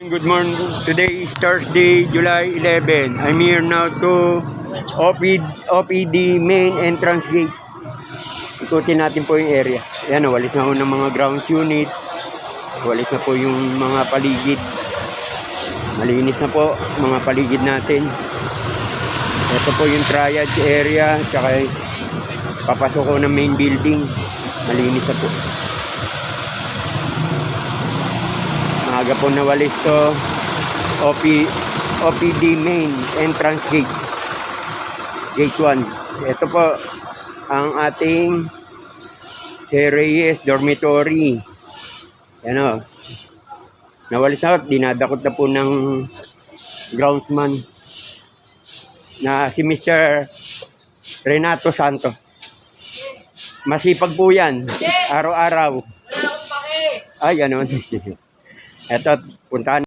Good morning. Today is Thursday, July 11. I'm here now to OPD main entrance gate. Ikutin natin po yung area. Ayan, walis na po ng mga grounds unit. Walis na po yung mga paligid. Malinis na po mga paligid natin. Ito po yung triage area. Tsaka papasok ko ng main building. Malinis na po. Maaga po nawalis to OPD main entrance gate. Gate 1. Ito po ang ating Reyes dormitory. Yan o. Nawalis na, dinadakot na po ng groundsman na si Mr. Renato Santos. Masipag po yan. Araw-araw. Ay, gano'n. Ito, puntahan.